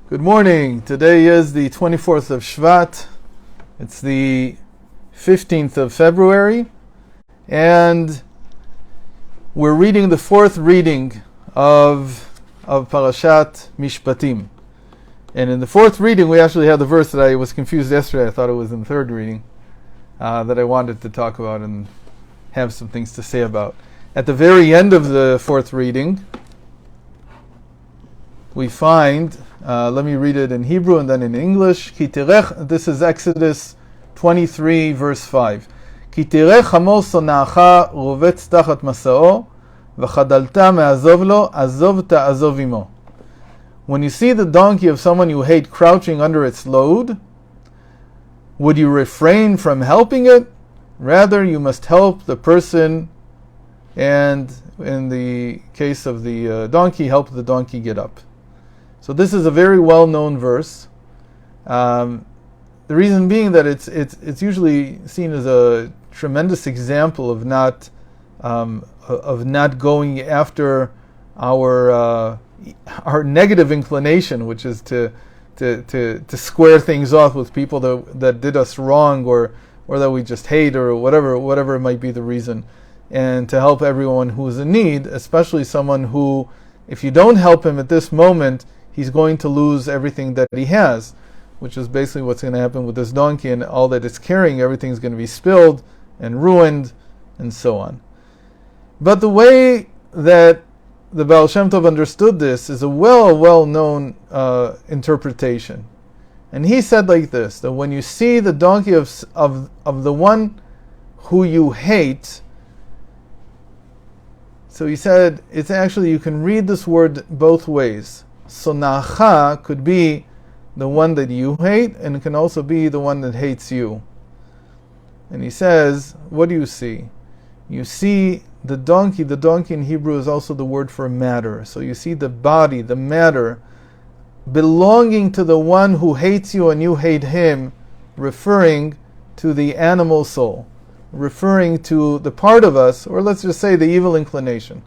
Good morning. Today is the 24th of Shvat. It's the 15th of February. And we're reading the fourth reading of Parashat Mishpatim. And in the fourth reading, we actually had the verse that I was confused yesterday. I thought it was in the third reading that I wanted to talk about and have some things to say about. At the very end of the fourth reading, we find, let me read it in Hebrew and then in English. This is Exodus 23, verse 5. Ki tirech hamo sona'acha rovetz tachat masa'o, v'chadalta me'azov lo, azov ta'azov imo. When you see the donkey of someone you hate crouching under its load, would you refrain from helping it? Rather, you must help the person, and in the case of the donkey, help the donkey get up. So this is a very well-known verse. The reason being that it's usually seen as a tremendous example of not going after our negative inclination, which is to square things off with people that did us wrong or that we just hate or whatever might be the reason, and to help everyone who is in need, especially someone who, if you don't help him at this moment, he's going to lose everything that he has, which is basically what's going to happen with this donkey, and all that it's carrying, everything's going to be spilled and ruined and so on. But the way that the Ba'al Shem Tov understood this is a well-known interpretation. And he said like this, that when you see the donkey of the one who you hate, so he said, it's actually, you can read this word both ways. Sona'acha could be the one that you hate, and it can also be the one that hates you. And he says, what do you see? You see the donkey. The donkey in Hebrew is also the word for matter. So you see the body, the matter, belonging to the one who hates you and you hate him, referring to the animal soul, referring to the part of us, or let's just say the evil inclination.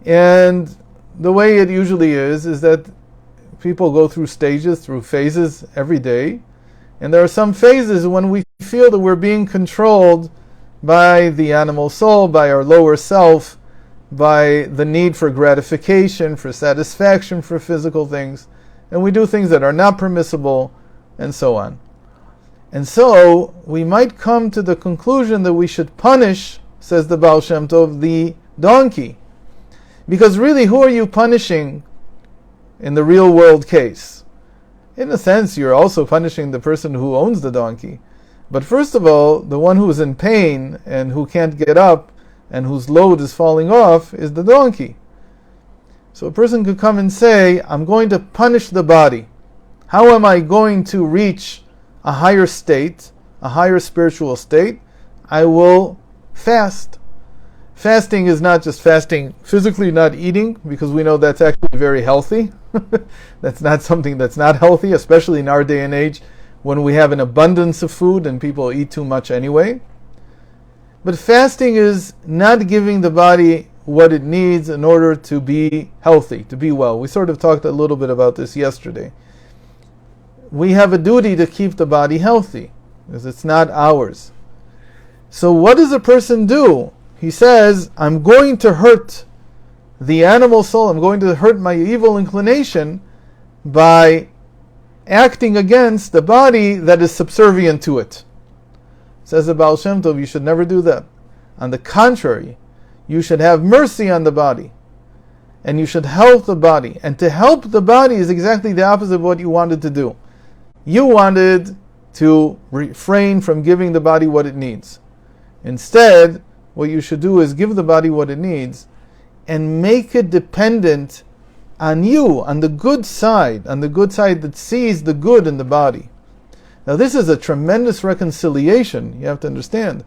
And the way it usually is that people go through stages, through phases every day. And there are some phases when we feel that we're being controlled by the animal soul, by our lower self, by the need for gratification, for satisfaction, for physical things. And we do things that are not permissible, and so on. And so we might come to the conclusion that we should punish, says the Ba'al Shem Tov, the donkey. Because really, who are you punishing in the real world case? In a sense, you're also punishing the person who owns the donkey. But first of all, the one who is in pain and who can't get up and whose load is falling off is the donkey. So a person could come and say, I'm going to punish the body. How am I going to reach a higher state, a higher spiritual state? I will fast. Fasting is not just fasting physically, not eating, because we know that's actually very healthy. That's not something that's not healthy, especially in our day and age when we have an abundance of food and people eat too much anyway. But fasting is not giving the body what it needs in order to be healthy, to be well. We sort of talked a little bit about this yesterday. We have a duty to keep the body healthy, because it's not ours. So what does a person do? He says, I'm going to hurt the animal soul, I'm going to hurt my evil inclination by acting against the body that is subservient to it. Says the Ba'al Shem Tov, you should never do that. On the contrary, you should have mercy on the body, and you should help the body. And to help the body is exactly the opposite of what you wanted to do. You wanted to refrain from giving the body what it needs. Instead, what you should do is give the body what it needs and make it dependent on you, on the good side that sees the good in the body. Now this is a tremendous reconciliation. You have to understand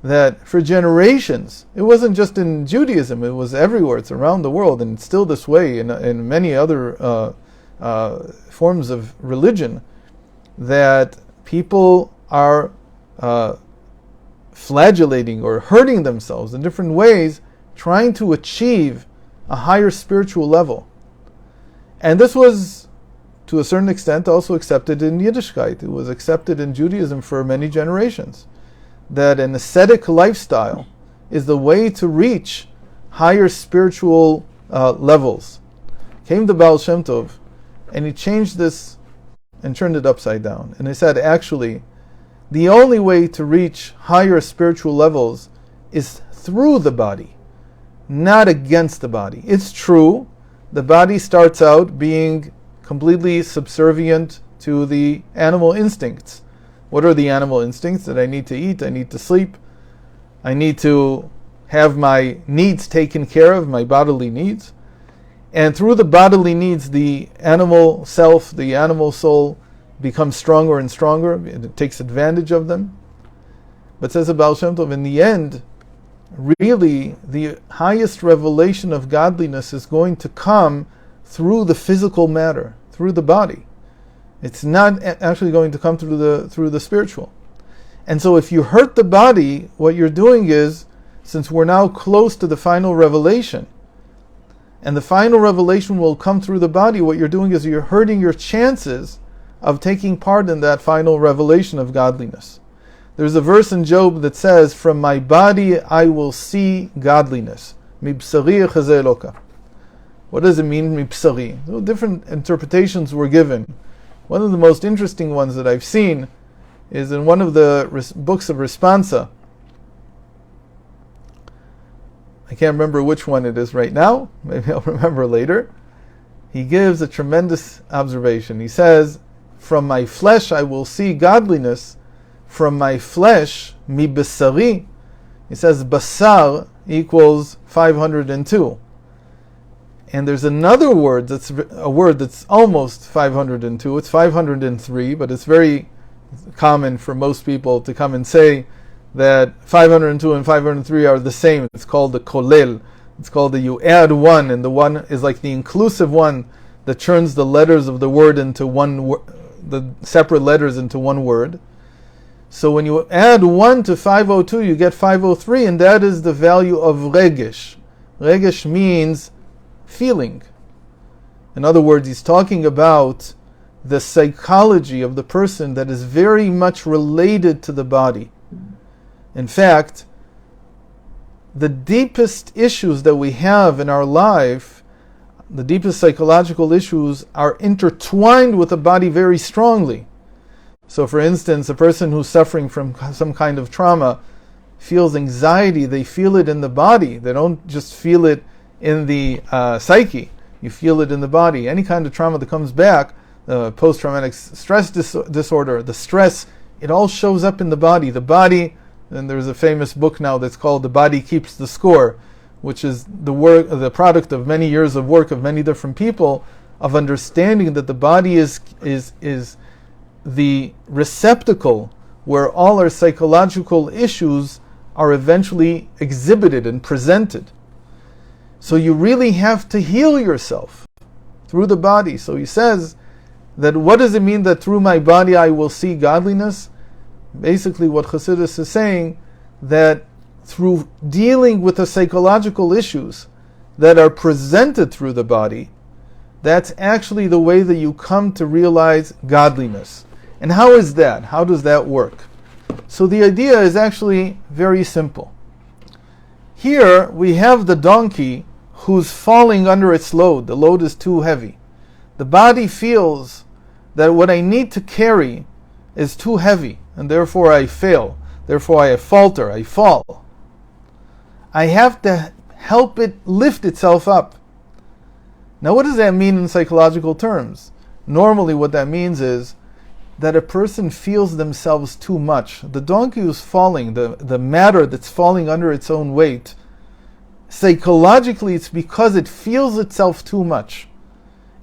that for generations, it wasn't just in Judaism, it was everywhere, it's around the world, and it's still this way in many other forms of religion, that people are flagellating or hurting themselves in different ways, trying to achieve a higher spiritual level. And this was to a certain extent, also accepted in Yiddishkeit. It was accepted in Judaism for many generations. That an ascetic lifestyle is the way to reach higher spiritual levels. Came the Ba'al Shem Tov, and he changed this and turned it upside down. And he said, actually, the only way to reach higher spiritual levels is through the body, not against the body. It's true, the body starts out being completely subservient to the animal instincts. What are the animal instincts? That I need to eat, I need to sleep, I need to have my needs taken care of, my bodily needs. And through the bodily needs, the animal self, the animal soul becomes stronger and stronger. It takes advantage of them. But says the Ba'al Shem Tov, in the end, really the highest revelation of godliness is going to come through the physical matter, through the body. It's not actually going to come through the spiritual. And so if you hurt the body, what you're doing is, since we're now close to the final revelation, and the final revelation will come through the body, what you're doing is you're hurting your chances of taking part in that final revelation of godliness. There's a verse in Job that says, from my body I will see godliness. Mibsari echazeh Eloka. What does it mean, mibsari? Well, different interpretations were given. One of the most interesting ones that I've seen is in one of the books of Responsa. I can't remember which one it is right now. Maybe I'll remember later. He gives a tremendous observation. He says, from my flesh I will see godliness. From my flesh, mi basari. He says, basar equals 502. And there's another word that's a word that's almost 502. It's 503, but it's very common for most people to come and say that 502 and 503 are the same. It's called the kolel. It's called the you add one, and the one is like the inclusive one that turns the letters of the word into one, the separate letters into one word. So when you add 1 to 502, you get 503, and that is the value of regesh. Regesh means feeling. In other words, he's talking about the psychology of the person that is very much related to the body. In fact, the deepest issues that we have in our life, the deepest psychological issues, are intertwined with the body very strongly. So for instance, a person who's suffering from some kind of trauma feels anxiety, they feel it in the body. They don't just feel it in the psyche. You feel it in the body. Any kind of trauma that comes back, post-traumatic stress disorder, the stress, it all shows up in the body. The body, and there's a famous book now that's called The Body Keeps the Score, which is the product of many years of work of many different people, of understanding that the body is the receptacle where all our psychological issues are eventually exhibited and presented. So you really have to heal yourself through the body. So he says that what does it mean that through my body I will see godliness? Basically what Chassidus is saying, that through dealing with the psychological issues that are presented through the body, that's actually the way that you come to realize godliness. And how is that? How does that work? So the idea is actually very simple. Here we have the donkey who's falling under its load. The load is too heavy. The body feels that what I need to carry is too heavy, and therefore I fail. Therefore I falter, I fall. I have to help it lift itself up. Now what does that mean in psychological terms? Normally what that means is that a person feels themselves too much. The donkey who's falling, the matter that's falling under its own weight, psychologically it's because it feels itself too much.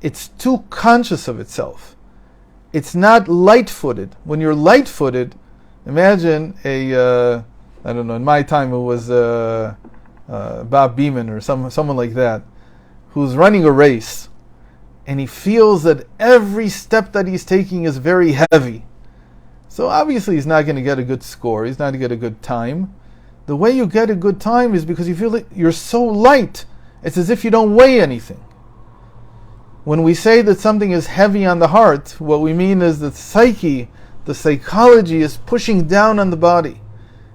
It's too conscious of itself. It's not light-footed. When you're light-footed, imagine I don't know, in my time it was Bob Beeman or someone like that, who's running a race, and he feels that every step that he's taking is very heavy. So obviously he's not going to get a good score, he's not going to get a good time. The way you get a good time is because you feel that you're so light, it's as if you don't weigh anything. When we say that something is heavy on the heart, what we mean is that the psychology is pushing down on the body.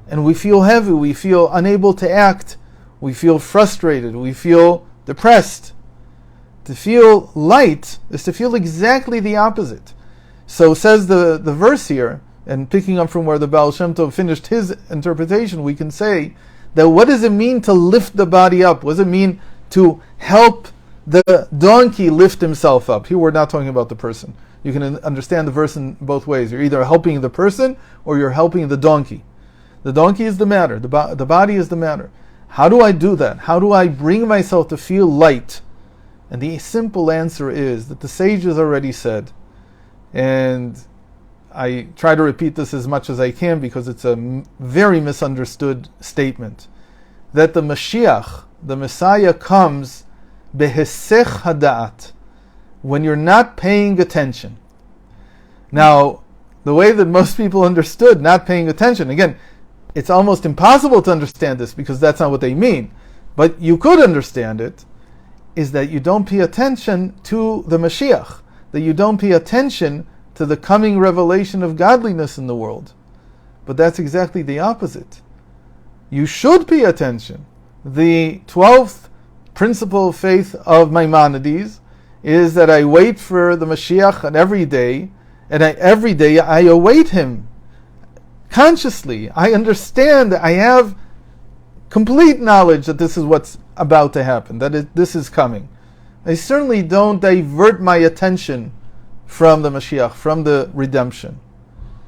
And we feel heavy, we feel unable to act, we feel frustrated, we feel depressed. To feel light is to feel exactly the opposite. So says the verse here, and picking up from where the Ba'al Shem Tov finished his interpretation, we can say that what does it mean to lift the body up? What does it mean to help the donkey lift himself up? Here we're not talking about the person. You can understand the verse in both ways. You're either helping the person or you're helping the donkey. The donkey is the matter. The body is the matter. How do I do that? How do I bring myself to feel light? And the simple answer is that the sages already said, and I try to repeat this as much as I can because it's a very misunderstood statement, that the Mashiach, the Messiah, comes behesech hada'at, when you're not paying attention. Now, the way that most people understood not paying attention, again, it's almost impossible to understand this because that's not what they mean, but you could understand it, is that you don't pay attention to the Mashiach, that you don't pay attention to the coming revelation of godliness in the world. But that's exactly the opposite. You should pay attention. The 12th principle of faith of Maimonides is that I wait for the Mashiach and every day I await him consciously. I understand that I have complete knowledge that this is what's about to happen, that this is coming. I certainly don't divert my attention from the Mashiach, from the redemption.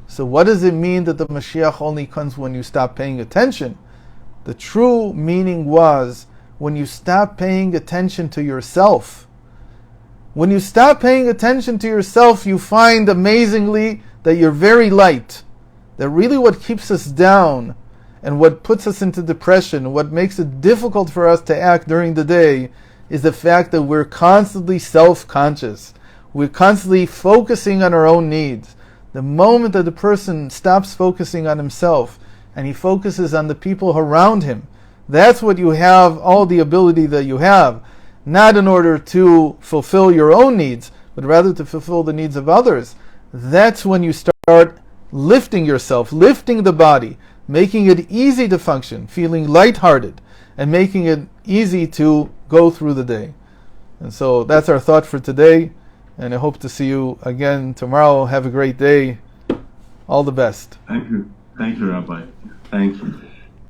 So what does it mean that the Mashiach only comes when you stop paying attention? The true meaning was when you stop paying attention to yourself. When you stop paying attention to yourself, you find amazingly that you're very light. That really what keeps us down and what puts us into depression, what makes it difficult for us to act during the day, is the fact that we're constantly self-conscious. We're constantly focusing on our own needs. The moment that the person stops focusing on himself and he focuses on the people around him, that's what you have all the ability that you have. Not in order to fulfill your own needs, but rather to fulfill the needs of others. That's when you start lifting yourself, lifting the body, making it easy to function, feeling lighthearted, and making it easy to go through the day. And so that's our thought for today, and I hope to see you again tomorrow. Have a great day. All the best. Thank you. Thank you, Rabbi. Thank you.